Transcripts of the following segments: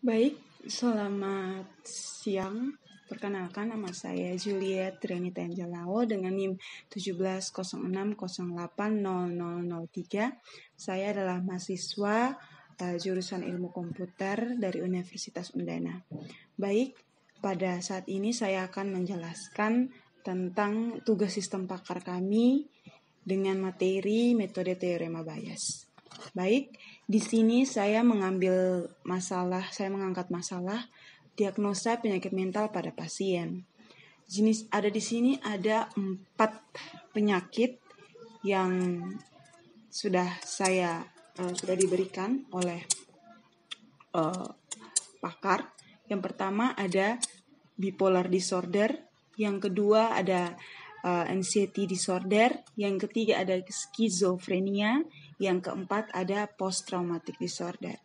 Baik, selamat siang. Perkenalkan, nama saya Juliet Renita Angelao dengan NIM 1706080003. Saya adalah mahasiswa jurusan Ilmu Komputer dari Universitas Undana. Baik, pada saat ini saya akan menjelaskan tentang tugas sistem pakar kami dengan materi metode teorema bias. Baik, di sini saya mengangkat masalah diagnosa penyakit mental pada pasien. Di sini ada 4 penyakit yang sudah diberikan oleh pakar. Yang pertama ada bipolar disorder, yang kedua ada anxiety disorder, yang ketiga ada skizofrenia, yang keempat ada post traumatic disorder.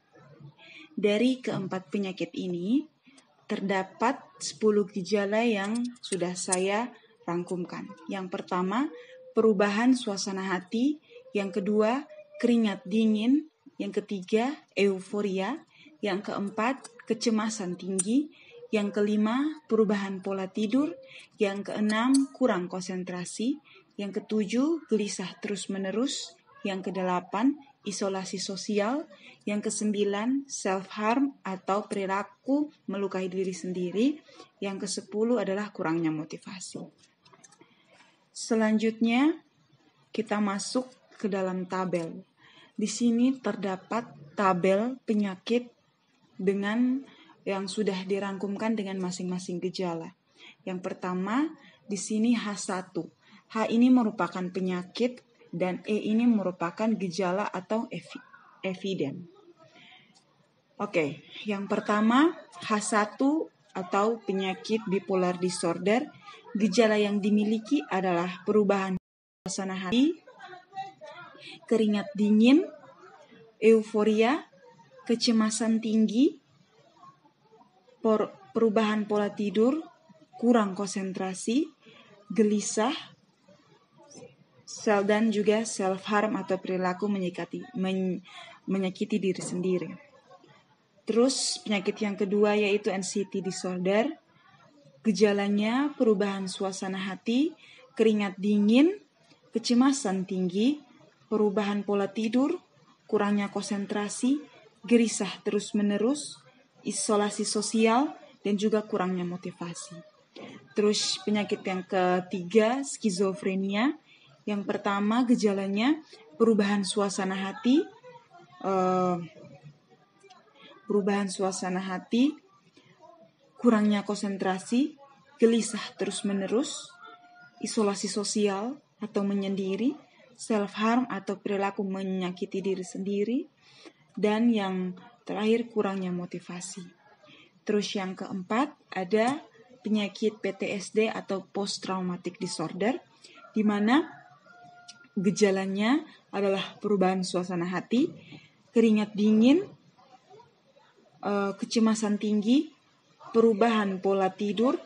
Dari keempat penyakit ini terdapat 10 gejala yang sudah saya rangkumkan. Yang pertama, perubahan suasana hati, yang kedua, keringat dingin, yang ketiga, euforia, yang keempat, kecemasan tinggi, yang kelima, perubahan pola tidur, yang keenam, kurang konsentrasi, yang ketujuh, gelisah terus-menerus, yang kedelapan, isolasi sosial, yang kesembilan, self-harm atau perilaku melukai diri sendiri, yang kesepuluh adalah kurangnya motivasi. Selanjutnya, kita masuk ke dalam tabel. Di sini terdapat tabel penyakit dengan yang sudah dirangkumkan dengan masing-masing gejala. Yang pertama, di sini H1. H ini merupakan penyakit dan E ini merupakan gejala atau eviden. Oke, yang pertama H1 atau penyakit bipolar disorder. Gejala yang dimiliki adalah perubahan suasana hati, keringat dingin, euforia, kecemasan tinggi, perubahan pola tidur, kurang konsentrasi, gelisah, dan juga self-harm atau perilaku menyakiti diri sendiri. Terus penyakit yang kedua yaitu anxiety disorder. Gejalanya perubahan suasana hati, keringat dingin, kecemasan tinggi, perubahan pola tidur, kurangnya konsentrasi, gelisah terus-menerus, isolasi sosial, dan juga kurangnya motivasi. Terus penyakit yang ketiga, skizofrenia. Yang pertama gejalanya perubahan suasana hati, kurangnya konsentrasi, gelisah terus-menerus, isolasi sosial atau menyendiri, self-harm atau perilaku menyakiti diri sendiri, dan yang terakhir kurangnya motivasi. Terus yang keempat ada penyakit PTSD atau post traumatic disorder, di mana gejalanya adalah perubahan suasana hati, keringat dingin, kecemasan tinggi, perubahan pola tidur,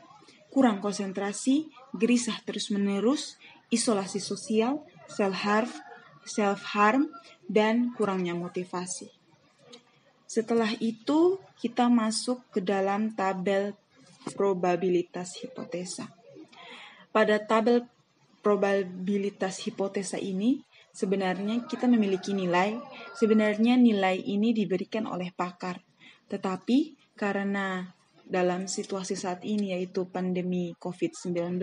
kurang konsentrasi, gelisah terus-menerus, isolasi sosial, self-harm, dan kurangnya motivasi. Setelah itu, kita masuk ke dalam tabel probabilitas hipotesa. Pada tabel probabilitas hipotesa ini, sebenarnya kita memiliki nilai. Sebenarnya nilai ini diberikan oleh pakar. Tetapi karena dalam situasi saat ini yaitu pandemi COVID-19,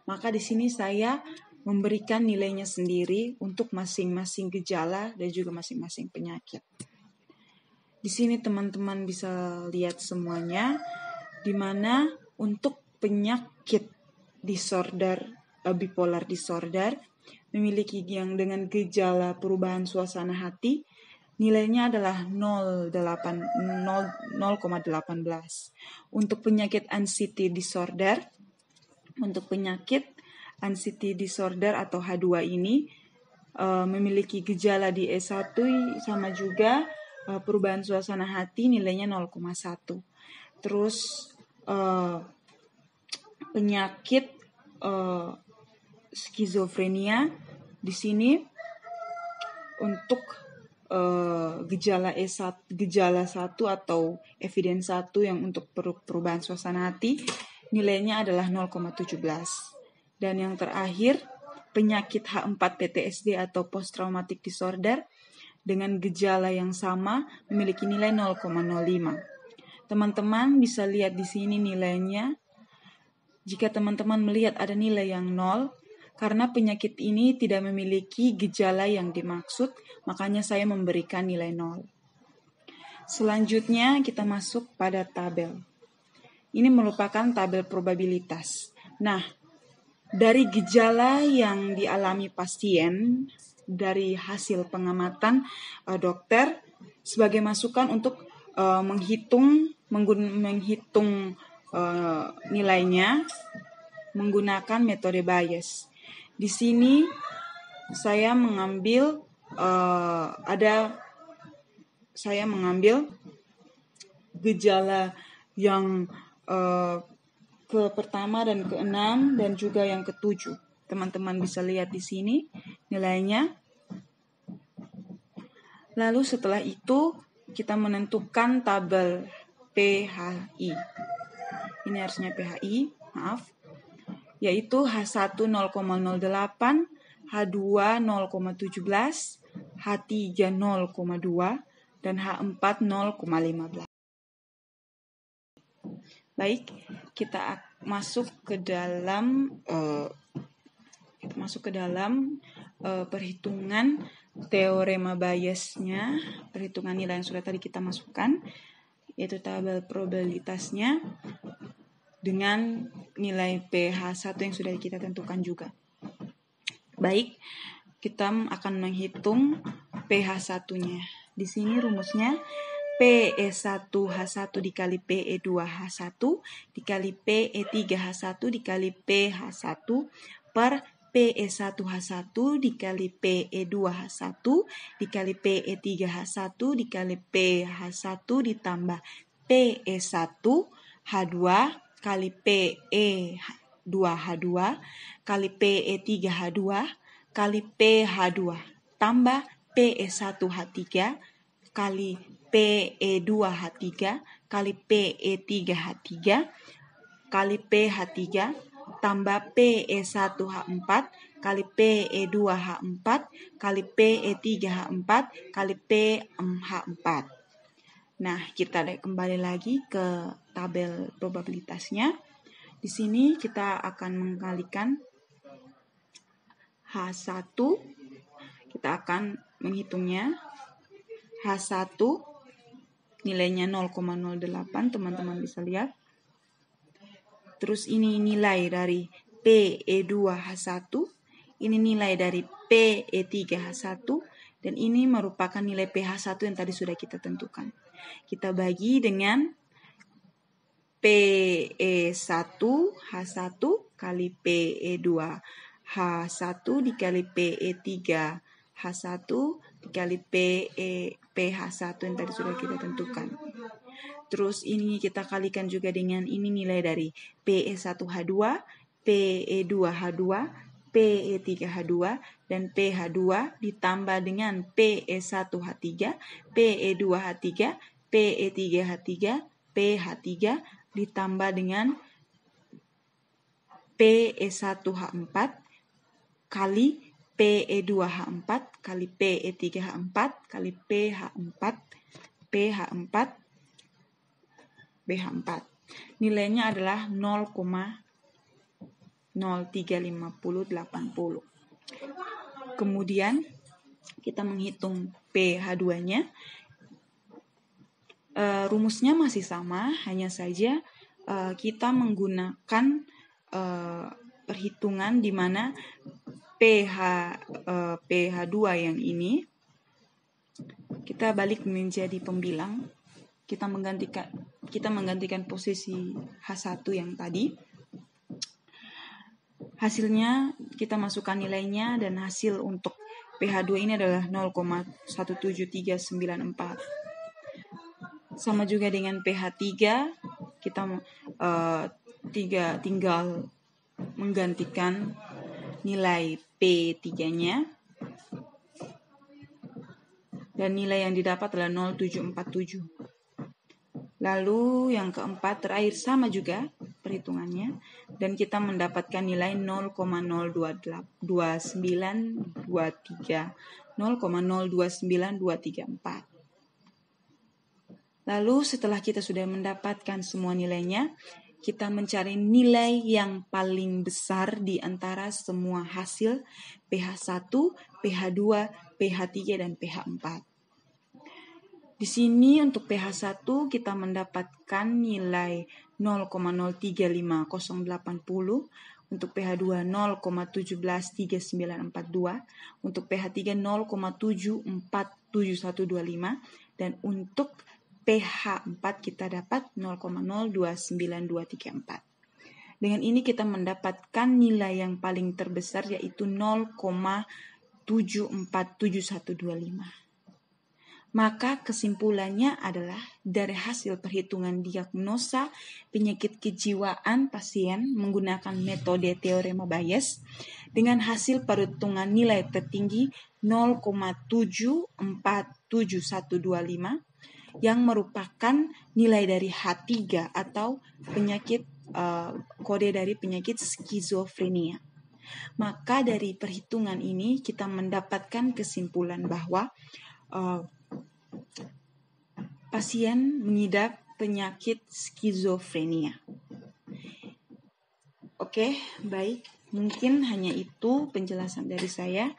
maka di sini saya memberikan nilainya sendiri untuk masing-masing gejala dan juga masing-masing penyakit. Di sini teman-teman bisa lihat semuanya, di mana untuk penyakit bipolar disorder memiliki yang dengan gejala perubahan suasana hati, nilainya adalah 0,18. Untuk penyakit anxiety disorder atau H2 ini memiliki gejala di E1 sama juga perubahan suasana hati, nilainya 0,1. Terus penyakit skizofrenia di sini untuk gejala 1 atau evidence 1 yang untuk perubahan suasana hati, nilainya adalah 0,17. Dan yang terakhir, penyakit H4 PTSD atau Post Traumatic Disorder dengan gejala yang sama memiliki nilai 0,05. Teman-teman bisa lihat di sini nilainya. Jika teman-teman melihat ada nilai yang 0, karena penyakit ini tidak memiliki gejala yang dimaksud, makanya saya memberikan nilai 0. Selanjutnya kita masuk pada tabel. Ini merupakan tabel probabilitas. Nah, dari gejala yang dialami pasien, dari hasil pengamatan dokter, sebagai masukan untuk menghitung nilainya menggunakan metode Bayes. Di sini saya mengambil gejala yang ke pertama dan ke-6 dan juga yang ke-7. Teman-teman bisa lihat di sini nilainya. Lalu setelah itu kita menentukan tabel PHI. Ini harusnya PHI, maaf. Yaitu H1 0,08, H2 0,17, H3 0,2, dan H4 0,15. Baik, kita masuk ke dalam perhitungan teorema Bayesnya, perhitungan nilai yang sudah tadi kita masukkan, yaitu tabel probabilitasnya dengan nilai PH1 yang sudah kita tentukan juga. Baik, kita akan menghitung PH1-nya. Di sini rumusnya PE1H1 dikali PE2H1 dikali PE3H1 dikali PH1 per PE1H1 dikali PE2H1 dikali PE3H1 dikali PH1 ditambah PE1H2 kali PE2H2 kali PE3H2 kali PH2 tambah PE1H3 kali PE2H3 kali PE3H3 kali PH3 tambah PE1H4 kali PE2H4 kali PE3H4 kali PH4. Nah, kita kembali lagi ke tabel probabilitasnya. Di sini kita akan mengkalikan H1, kita akan menghitungnya. H1 nilainya 0,08, teman-teman bisa lihat. Terus ini nilai dari PE2H1, ini nilai dari PE3H1, dan ini merupakan nilai PH1 yang tadi sudah kita tentukan. Kita bagi dengan PE1H1 kali PE2H1 dikali PE3H1 dikali PH1 yang tadi sudah kita tentukan. Terus ini kita kalikan juga dengan ini nilai dari PE1H2, PE2H2, PE3H2, dan PH2 ditambah dengan PE1H3, PE2H3, PE3H3, PH3 ditambah dengan PE1H4 kali PE2H4 kali PE3H4 kali PH4 BH4. Nilainya adalah 0,035080. Kemudian kita menghitung PH2-nya. Rumusnya masih sama, hanya saja kita menggunakan perhitungan di mana PH2 yang ini kita balik menjadi pembilang. Kita menggantikan posisi H1 yang tadi. Hasilnya kita masukkan nilainya dan hasil untuk PH2 ini adalah 0,17394. Sama juga dengan PH3, kita tinggal menggantikan nilai P3-nya. dan nilai yang didapat adalah 0747. Lalu yang keempat terakhir sama juga perhitungannya, dan kita mendapatkan nilai 0,029234. Lalu setelah kita sudah mendapatkan semua nilainya, kita mencari nilai yang paling besar di antara semua hasil pH 1, pH 2, pH 3, dan pH 4. Di sini untuk pH 1 kita mendapatkan nilai 0,035080, untuk pH 2 0,173942, untuk pH 3 0,747125, dan untuk pH 4 kita dapat 0,029234. Dengan ini kita mendapatkan nilai yang paling terbesar yaitu 0,747125. Maka kesimpulannya adalah dari hasil perhitungan diagnosa penyakit kejiwaan pasien menggunakan metode teorema Bayes dengan hasil perhitungan nilai tertinggi 0,747125 yang merupakan nilai dari H3 atau penyakit kode dari penyakit skizofrenia. Maka dari perhitungan ini kita mendapatkan kesimpulan bahwa pasien mengidap penyakit skizofrenia. Oke, baik. Mungkin hanya itu penjelasan dari saya.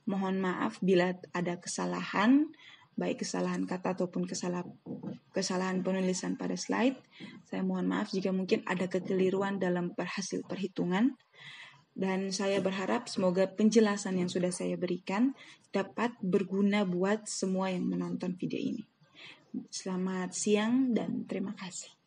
Mohon maaf bila ada kesalahan, baik kesalahan kata ataupun kesalahan penulisan pada slide. Saya mohon maaf jika mungkin ada kekeliruan dalam hasil perhitungan. Dan saya berharap semoga penjelasan yang sudah saya berikan dapat berguna buat semua yang menonton video ini. Selamat siang dan terima kasih.